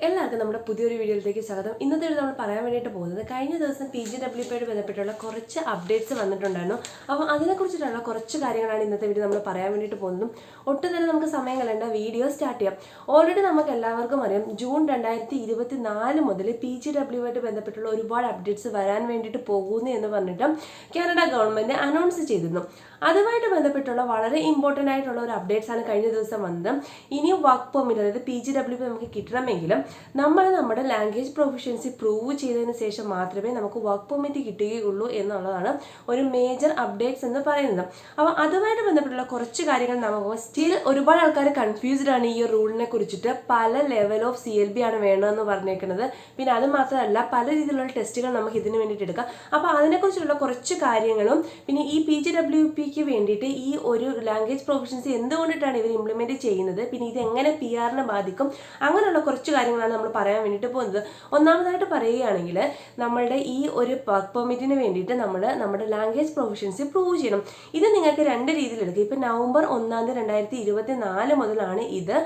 എല്ലാവർക്കും നമ്മുടെ പുതിയൊരു വീഡിയോയിലേക്ക് സ്വാഗതം. ഇന്നത്തെ നമ്മൾ പറയാൻ വേണ്ടിയിട്ട് പോകുന്നത് കഴിഞ്ഞ ദിവസം PGWP ബന്ധപ്പെട്ടുള്ള കുറച്ച് അപ്ഡേറ്റ്സ് വന്നിട്ടുണ്ടായിരുന്നു. അപ്പോൾ അതിനെക്കുറിച്ചിട്ടുള്ള കുറച്ച് കാര്യങ്ങളാണ് ഇന്നത്തെ വീഡിയോ നമ്മൾ പറയാൻ വേണ്ടിയിട്ട് പോകുന്നതും. ഒട്ടും തന്നെ നമുക്ക് സമയം കളയേണ്ട, വീഡിയോ സ്റ്റാർട്ട് ചെയ്യാം. ഓൾറെഡി നമുക്ക് എല്ലാവർക്കും അറിയാം, ജൂൺ 2024 മുതൽ PGWP ബന്ധപ്പെട്ടുള്ള ഒരുപാട് അപ്ഡേറ്റ്സ് വരാൻ വേണ്ടിയിട്ട് പോകുന്നു എന്ന് പറഞ്ഞിട്ട് കാനഡ ഗവൺമെൻറ് അനൗൺസ് ചെയ്തിരുന്നു. അതുമായിട്ട് ബന്ധപ്പെട്ടുള്ള വളരെ ഇമ്പോർട്ടൻ്റ് ആയിട്ടുള്ള ഒരു അപ്ഡേറ്റ്സ് ആണ് കഴിഞ്ഞ ദിവസം വന്നത്. ഇനിയും വർക്ക് പെർമിറ്റ്, അതായത് PGWP നമുക്ക് കിട്ടണമെങ്കിലും നമ്മൾ നമ്മുടെ ലാംഗ്വേജ് പ്രൊഫിഷ്യൻസി പ്രൂവ് ചെയ്തതിന് ശേഷം മാത്രമേ നമുക്ക് വർക്ക് പെർമിറ്റ് കിട്ടുകയുള്ളൂ എന്നുള്ളതാണ് ഒരു മേജർ അപ്ഡേറ്റ്സ് എന്ന് പറയുന്നത്. അപ്പോൾ അതുമായിട്ട് ബന്ധപ്പെട്ടുള്ള കുറച്ച് കാര്യങ്ങൾ നമുക്ക് സ്റ്റിൽ ഒരുപാട് ആൾക്കാർ കൺഫ്യൂസ്ഡ് ആണ് ഈ റൂളിനെ കുറിച്ചിട്ട്. പല ലെവൽ ഓഫ് CLB ആണ് വേണമെന്ന് പറഞ്ഞേക്കുന്നത്. പിന്നെ അത് മാത്രമല്ല, പല രീതിയിലുള്ള ടെസ്റ്റുകൾ നമുക്ക് ഇതിന് വേണ്ടിയിട്ട് എടുക്കാം. അപ്പോൾ അതിനെക്കുറിച്ചുള്ള കുറച്ച് കാര്യങ്ങളും പിന്നെ ഈ PGWP വേണ്ടിയിട്ട് ഈ ഒരു ലാംഗ്വേജ് പ്രൊഫിഷ്യൻസി എന്തുകൊണ്ടിട്ടാണ് ഇവർ ഇംപ്ലിമെന്റ് ചെയ്യുന്നത്, പിന്നെ ഇത് എങ്ങനെ PR-നെ ബാധിക്കും, അങ്ങനെയുള്ള കുറച്ച് കാര്യങ്ങളാണ് നമ്മൾ പറയാൻ വേണ്ടിയിട്ട് പോകുന്നത്. ഒന്നാമതായിട്ട് പറയുകയാണെങ്കിൽ, നമ്മളുടെ ഈ ഒരു വർക്ക് പെർമിറ്റിന് വേണ്ടിയിട്ട് നമ്മൾ നമ്മുടെ ലാംഗ്വേജ് പ്രൊഫിഷ്യൻസി പ്രൂവ് ചെയ്യണം. ഇത് നിങ്ങൾക്ക് രണ്ട് രീതിയിൽ എടുക്കും. ഇപ്പം നവംബർ 1 2024 മുതലാണ് ഇത്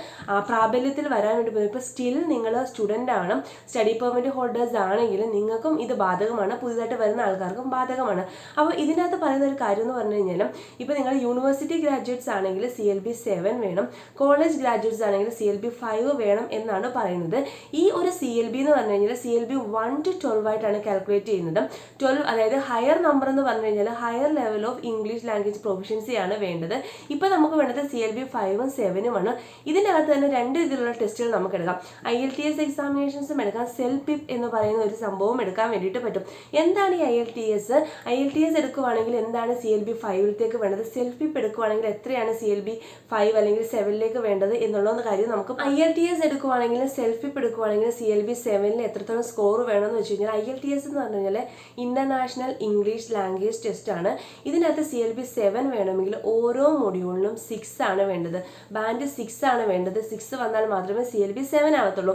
പ്രാബല്യത്തിൽ വരാൻ വേണ്ടി പോകുന്നത്. ഇപ്പോൾ സ്റ്റിൽ നിങ്ങൾ സ്റ്റുഡൻ്റ് ആണ്, സ്റ്റഡി പെർമിറ്റ് ഹോൾഡേഴ്സ് ആണെങ്കിൽ നിങ്ങൾക്കും ഇത് ബാധകമാണ്, പുതുതായിട്ട് വരുന്ന ആൾക്കാർക്കും ബാധകമാണ്. അപ്പോൾ ഇതിനകത്ത് പറയുന്ന ഒരു കാര്യം എന്ന് പറഞ്ഞു കഴിഞ്ഞാൽ, ഇപ്പോൾ നിങ്ങൾ യൂണിവേഴ്സിറ്റി ഗ്രാജുവേറ്റ്സ് ആണെങ്കിൽ CLB 7 വേണം, കോളേജ് ഗ്രാജുവേറ്റ്സ് ആണെങ്കിൽ CLB 5 വേണം എന്നാണ് പറയുന്നത്. ഈ ഒരു CLB എന്ന് പറഞ്ഞു കഴിഞ്ഞാൽ CLB 1 to 12 ആയിട്ടാണ് കാൽക്കുലേറ്റ് ചെയ്യുന്നത്. 12 അതായത് ഹയർ നമ്പർ എന്ന് പറഞ്ഞു കഴിഞ്ഞാൽ higher level of English language proficiency ആണ് വേണ്ടത്. ഇപ്പോൾ നമുക്ക് വേണ്ടത് CLB 5 7 ആണ്. ഇതിനകത്ത് തന്നെ രണ്ട് രീതിയിലുള്ള ടെസ്റ്റുകൾ നമുക്ക് എടുക്കാം. IELTS എക്സാമിനേഷൻസും എടുക്കാം, സെൽഫ് എന്ന് പറയുന്ന ഒരു സംഭവം എടുക്കാൻ വേണ്ടിയിട്ട് പറ്റും. എന്താണ് ഈ IELTS എടുക്കുവാണെങ്കിൽ എന്താണ് CLB 5 വേണ്ടത്, സെൽഫ് എടുക്കുവാണെങ്കിൽ എത്രയാണ് CLB 5 അല്ലെങ്കിൽ 7 വേണ്ടത് എന്നുള്ള കാര്യം നമുക്ക് IELTS എടുക്കുവാണെങ്കിലും സെൽഫ് എടുക്കുവാണെങ്കിലും CLB 7 എത്രത്തോളം സ്കോർ വേണമെന്ന് വെച്ച് കഴിഞ്ഞാൽ, IELTS എന്ന് പറഞ്ഞു കഴിഞ്ഞാൽ ഇന്റർനാഷണൽ ഇംഗ്ലീഷ് ലാംഗ്വേജ് ടെസ്റ്റ് ആണ്. ഇതിനകത്ത് CLB 7 വേണമെങ്കിൽ ഓരോ മൊഡ്യൂളിനും 6 ആണ് വേണ്ടത്, ബാൻഡ് 6 ആണ് വേണ്ടത്. 6 വന്നാൽ മാത്രമേ CLB 7 ആവത്തുള്ളൂ.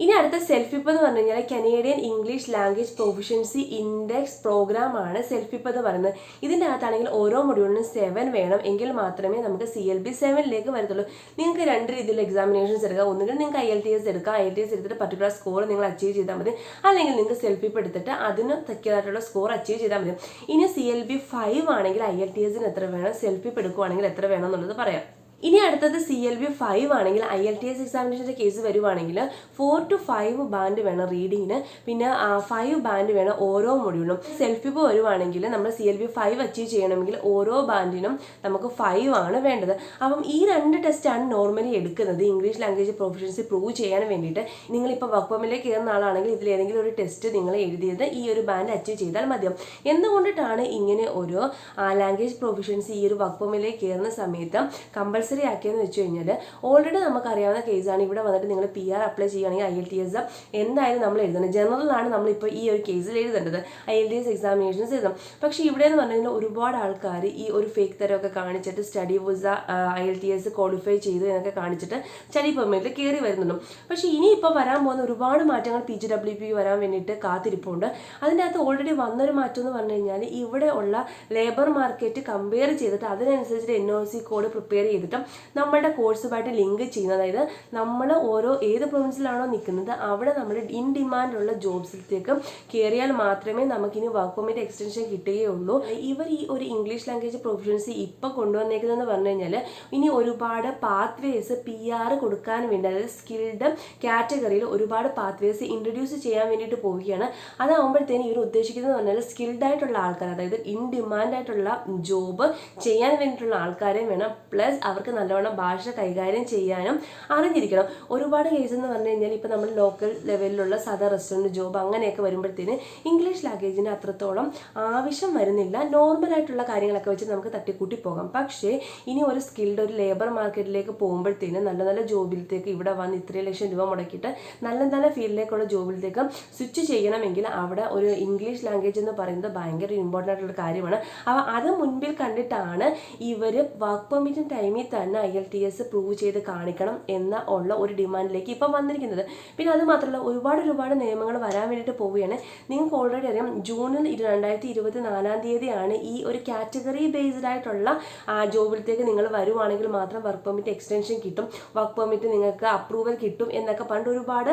ഇനി അടുത്ത സെൽഫ് എന്ന് പറഞ്ഞു കഴിഞ്ഞാൽ Canadian English language proficiency index program ആണ് സെൽഫ് എന്ന് പറയുന്നത്. ഇതിൻ്റെ അകത്താണെങ്കിൽ ഓരോ മൊഡ്യൂളിനും 7 വേണം, എങ്കിൽ മാത്രമേ നമുക്ക് CLB 7 വരത്തുള്ളൂ. നിങ്ങൾക്ക് രണ്ട് രീതിയിലുള്ള എക്സാമിനേഷൻസ് എടുക്കാം. ഒന്നുകിൽ നിങ്ങൾക്ക് IELTS എടുക്കാം, IELTS എടുത്തിട്ട് പർട്ടിക്കുലർ സ്കോർ നിങ്ങൾ അച്ചീവ് ചെയ്താൽ മതി, അല്ലെങ്കിൽ നിങ്ങൾക്ക് സെൽഫ് എടുത്തിട്ട് അതിന് തക്കതായിട്ടുള്ള സ്കോർ അച്ചീവ് ചെയ്താൽ മതി. ഇനി CLB 5 ആണെങ്കിൽ IELTS എത്ര വേണം, സെൽഫ് എടുക്കുവാണെങ്കിൽ എത്ര വേണം എന്നുള്ളത് പറയാം. ഇനി അടുത്തത് CLB 5 ആണെങ്കിൽ IELTS എക്സാമിനേഷൻ്റെ കേസ് വരുവാണെങ്കിൽ 4 to 5 ബാൻഡ് വേണം റീഡിങ്ങിന്, പിന്നെ 5 ബാൻഡ് വേണം ഓരോ മൊഡ്യൂളിനും. സെൽഫ് വരുവാണെങ്കിൽ നമ്മൾ CLB 5 അച്ചീവ് ചെയ്യണമെങ്കിൽ ഓരോ ബാൻഡിനും നമുക്ക് 5 ആണ് വേണ്ടത്. അപ്പം ഈ രണ്ട് ടെസ്റ്റാണ് നോർമലി എടുക്കുന്നത് ഇംഗ്ലീഷ് ലാംഗ്വേജ് പ്രൊഫിഷ്യൻസി പ്രൂവ് ചെയ്യാൻ വേണ്ടിയിട്ട്. നിങ്ങളിപ്പോൾ വർക്ക് പെർമിറ്റിലേക്ക് കയറുന്ന ആളാണെങ്കിൽ ഇതിൽ ഏതെങ്കിലും ഒരു ടെസ്റ്റ് നിങ്ങൾ എഴുതിയത് ഈ ഒരു ബാൻഡ് അച്ചീവ് ചെയ്താൽ മതിയാവും. എന്തുകൊണ്ടിട്ടാണ് ഇങ്ങനെ ഒരു ലാംഗ്വേജ് പ്രൊഫിഷ്യൻസി ഈ ഒരു വർക്ക് പെർമിറ്റിലേക്ക് കയറുന്ന സമയത്ത് കമ്പൽസറി ആക്കിയെന്ന് വെച്ച് കഴിഞ്ഞാൽ, ഓൾറെഡി നമുക്കറിയാവുന്ന കേസാണ്. ഇവിടെ വന്നിട്ട് നിങ്ങൾ PR അപ്ലൈ ചെയ്യുകയാണെങ്കിൽ IELTS എന്തായാലും നമ്മൾ എഴുതണം. ജനറലാണ് നമ്മളിപ്പോൾ ഈ ഒരു കേസിൽ എഴുതേണ്ടത്, IELTS എക്സാമിനേഷൻസ് എഴുതണം. പക്ഷേ ഇവിടെ എന്ന് പറഞ്ഞു കഴിഞ്ഞാൽ ഒരുപാട് ആൾക്കാർ ഈ ഒരു ഫേക്ക് തരമൊക്കെ കാണിച്ചിട്ട് സ്റ്റഡി വിസ IELTS ക്വാളിഫൈ ചെയ്തു എന്നൊക്കെ കാണിച്ചിട്ട് സ്റ്റഡി പെർമിറ്റിൽ കയറി വരുന്നുണ്ട്. പക്ഷേ ഇനിയിപ്പോൾ വരാൻ പോകുന്ന ഒരുപാട് മാറ്റങ്ങൾ PGWP വരാൻ വേണ്ടിയിട്ട് കാത്തിരിപ്പുണ്ട്. അതിൻ്റെ അകത്ത് ഓൾറെഡി വന്നൊരു മാറ്റം എന്ന് പറഞ്ഞു കഴിഞ്ഞാൽ, ഇവിടെ ഉള്ള ലേബർ മാർക്കറ്റ് കമ്പയർ ചെയ്തിട്ട് അതിനനുസരിച്ചിട്ട് NOC കോഡ് പ്രിപ്പയർ ചെയ്തിട്ട് നമ്മളുടെ കോഴ്സുമായിട്ട് ലിങ്ക് ചെയ്യുന്നത്. അതായത് നമ്മൾ ഏത് പ്രൊവിൻസിലാണോ നിൽക്കുന്നത് അവിടെ നമ്മൾ ഇൻ ഡിമാൻഡുള്ള ജോബ്സിലേക്ക് കയറിയാൽ മാത്രമേ നമുക്കിനി വർക്ക് പെർമിറ്റ് എക്സ്റ്റൻഷൻ കിട്ടുകയുള്ളൂ. ഇവർ ഈ ഒരു ഇംഗ്ലീഷ് ലാംഗ്വേജ് പ്രൊഫിഷ്യൻസി ഇപ്പോൾ കൊണ്ടുവന്നേക്കുന്നതെന്ന് പറഞ്ഞു കഴിഞ്ഞാൽ, ഇനി ഒരുപാട് പാത്വേസ് PR കൊടുക്കാൻ വേണ്ടി, അതായത് സ്കിൽഡ് കാറ്റഗറിയിൽ ഒരുപാട് പാത്വേസ് ഇൻട്രൊഡ്യൂസ് ചെയ്യാൻ വേണ്ടിയിട്ട് പോവുകയാണ്. അതാകുമ്പോഴത്തേന് ഇവർ ഉദ്ദേശിക്കുന്നത് പറഞ്ഞാൽ സ്കിൽഡ് ആയിട്ടുള്ള ആൾക്കാർ, അതായത് ഇൻ ഡിമാൻഡ് ആയിട്ടുള്ള ജോബ് ചെയ്യാൻ വേണ്ടിയിട്ടുള്ള ആൾക്കാരെയും വേണം, പ്ലസ് അവർക്ക് നല്ലവണ്ണം ഭാഷ കൈകാര്യം ചെയ്യാനും അറിഞ്ഞിരിക്കണം. ഒരുപാട് കേസ് എന്ന് പറഞ്ഞു കഴിഞ്ഞാൽ, ഇപ്പോൾ നമ്മൾ ലോക്കൽ ലെവലിലുള്ള സാധാ റെസ്റ്റോറൻറ്റ് ജോബ് അങ്ങനെയൊക്കെ വരുമ്പോഴത്തേന് ഇംഗ്ലീഷ് ലാംഗ്വേജിന് അത്രത്തോളം ആവശ്യം വരുന്നില്ല. നോർമലായിട്ടുള്ള കാര്യങ്ങളൊക്കെ വെച്ച് നമുക്ക് തട്ടിക്കൂട്ടി പോകാം. പക്ഷേ ഇനി ഒരു സ്കിൽഡ് ഒരു ലേബർ മാർക്കറ്റിലേക്ക് പോകുമ്പോഴത്തേന് നല്ല നല്ല ജോബിലത്തേക്ക് ഇവിടെ വന്ന് ഇത്രയും ലക്ഷം രൂപ മുടക്കിയിട്ട് നല്ല നല്ല ഫീൽഡിലേക്കുള്ള ജോബിലത്തേക്ക് സ്വിച്ച് ചെയ്യണമെങ്കിൽ അവിടെ ഒരു ഇംഗ്ലീഷ് ലാംഗ്വേജ് എന്ന് പറയുന്നത് ഭയങ്കര ഇമ്പോർട്ടൻ്റ് ആയിട്ടുള്ള കാര്യമാണ്. അപ്പോൾ അത് മുൻപിൽ കണ്ടിട്ടാണ് ഇവർ വർക്ക് പെർമിറ്റിന് ടൈമിൽ തന്നെ IELTS പ്രൂവ് ചെയ്ത് കാണിക്കണം എന്ന ഉള്ള ഒരു ഡിമാൻഡിലേക്ക് ഇപ്പം വന്നിരിക്കുന്നത്. പിന്നെ അത് മാത്രമല്ല ഒരുപാട് നിയമങ്ങൾ വരാൻ വേണ്ടിയിട്ട് പോവുകയാണ്. നിങ്ങൾക്ക് ഓൾറെഡി അറിയാം, ജൂണിൽ 2024 ഈ ഒരു കാറ്റഗറി ബേസ്ഡ് ആയിട്ടുള്ള ജോബിലത്തേക്ക് നിങ്ങൾ വരുവാണെങ്കിൽ മാത്രം വർക്ക് പെർമിറ്റ് എക്സ്റ്റൻഷൻ കിട്ടും, വർക്ക് പെർമിറ്റ് നിങ്ങൾക്ക് അപ്രൂവൽ കിട്ടും എന്നൊക്കെ പണ്ട് ഒരുപാട്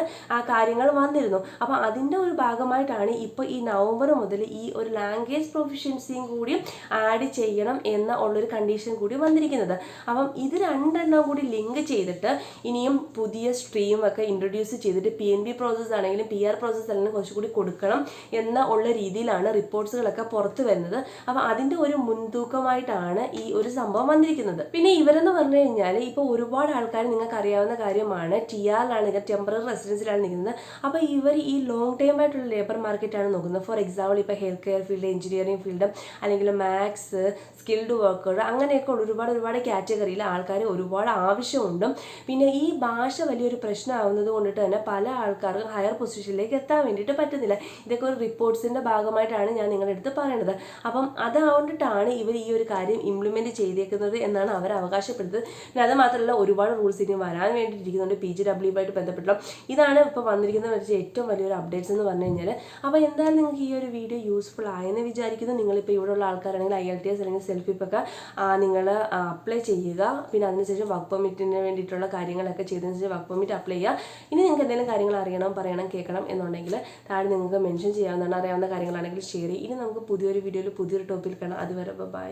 കാര്യങ്ങൾ വന്നിരുന്നു. അപ്പോൾ അതിൻ്റെ ഒരു ഭാഗമായിട്ടാണ് ഇപ്പോൾ ഈ നവംബർ മുതൽ ഈ ഒരു ലാംഗ്വേജ് പ്രൊഫിഷ്യൻസിയും കൂടി ആഡ് ചെയ്യണം എന്ന ഉള്ളൊരു കണ്ടീഷൻ കൂടി വന്നിരിക്കുന്നത്. അപ്പം ഇത് രണ്ടെണ്ണം കൂടി ലിങ്ക് ചെയ്തിട്ട് ഇനിയും പുതിയ സ്ട്രീം ഒക്കെ ഇൻട്രൊഡ്യൂസ് ചെയ്തിട്ട് PNB പ്രോസസ്സ് ആണെങ്കിലും PR പ്രോസസ്സ് ആണെങ്കിലും കുറച്ചുകൂടി കൊടുക്കണം എന്ന ഉള്ള രീതിയിലാണ് റിപ്പോർട്ട്സുകളൊക്കെ പുറത്തു വരുന്നത്. അപ്പം അതിൻ്റെ ഒരു മുൻതൂക്കമായിട്ടാണ് ഈ ഒരു സംഭവം വന്നിരിക്കുന്നത്. പിന്നെ ഇവരെന്ന് പറഞ്ഞു കഴിഞ്ഞാൽ ഇപ്പോൾ ഒരുപാട് ആൾക്കാർ നിങ്ങൾക്ക് അറിയാവുന്ന കാര്യമാണ്, TR ടെമ്പററി റെസിഡൻസിലാണ് നിൽക്കുന്നത്. അപ്പോൾ ഇവർ ഈ ലോങ് ടൈം ആയിട്ടുള്ള ലേബർ മാർക്കറ്റാണ് നോക്കുന്നത്. ഫോർ എക്സാമ്പിൾ ഇപ്പോൾ health care field, engineering field, അല്ലെങ്കിൽ മാത്സ്, സ്കിൽഡ് വർക്കർ, അങ്ങനെയൊക്കെ ഒരുപാട് കാറ്റഗറിയിൽ ആൾക്കാർ ഒരുപാട് ആവശ്യമുണ്ട്. പിന്നെ ഈ ഭാഷ വലിയൊരു പ്രശ്നമാവുന്നത് കൊണ്ടിട്ട് തന്നെ പല ആൾക്കാർക്കും ഹയർ പൊസിഷനിലേക്ക് എത്താൻ വേണ്ടിയിട്ട് പറ്റുന്നില്ല. ഇതൊക്കെ ഒരു റിപ്പോർട്ട്സിൻ്റെ ഭാഗമായിട്ടാണ് ഞാൻ നിങ്ങളുടെ അടുത്ത് പറയുന്നത്. അപ്പം അതുകൊണ്ടിട്ടാണ് ഇവർ ഈ ഒരു കാര്യം ഇംപ്ലിമെൻറ്റ് ചെയ്തേക്കുന്നത് എന്നാണ് അവർ അവകാശപ്പെടുന്നത്. പിന്നെ അത് മാത്രമല്ല ഒരുപാട് റൂൾസ് ഇനി വരാൻ വേണ്ടിയിട്ടിരിക്കുന്നുണ്ട് PGWയുമായിട്ട് ബന്ധപ്പെട്ടുള്ള. ഇതാണ് ഇപ്പോൾ വന്നിരിക്കുന്നത് വെച്ചാൽ ഏറ്റവും വലിയൊരു അപ്ഡേറ്റ്സ് എന്ന് പറഞ്ഞു കഴിഞ്ഞാൽ. അപ്പോൾ എന്തായാലും നിങ്ങൾക്ക് ഈ ഒരു വീഡിയോ യൂസ്ഫുൾ ആയെന്ന് വിചാരിക്കുന്നു. നിങ്ങളിപ്പോൾ ഇവിടെയുള്ള ആൾക്കാരാണെങ്കിൽ IELTS അല്ലെങ്കിൽ സെൽഫ് ഒക്കെ നിങ്ങൾ അപ്ലൈ ചെയ്യുക. പിന്നെ അതിനുശേഷം വർക്ക് പെർമിറ്റിന് വേണ്ടിയിട്ടുള്ള കാര്യങ്ങളൊക്കെ ചെയ്തതിന് ശേഷം വർക്ക് പെർമിറ്റ് അപ്ലൈ ചെയ്യുക. ഇനി നിങ്ങൾക്ക് എന്തെങ്കിലും കാര്യങ്ങൾ അറിയണം, പറയണം, കേൾക്കണം എന്നുണ്ടെങ്കിൽ താഴെ നിങ്ങൾക്ക് മെൻഷൻ ചെയ്യാവുന്നതാണ്. അറിയാവുന്ന കാര്യങ്ങളാണെങ്കിൽ ഷെയർ ചെയ്യും. ഇനി നമുക്ക് പുതിയൊരു വീഡിയോയിൽ പുതിയൊരു ടോപ്പിൽ കാണാം. അതുവരെ ബൈ.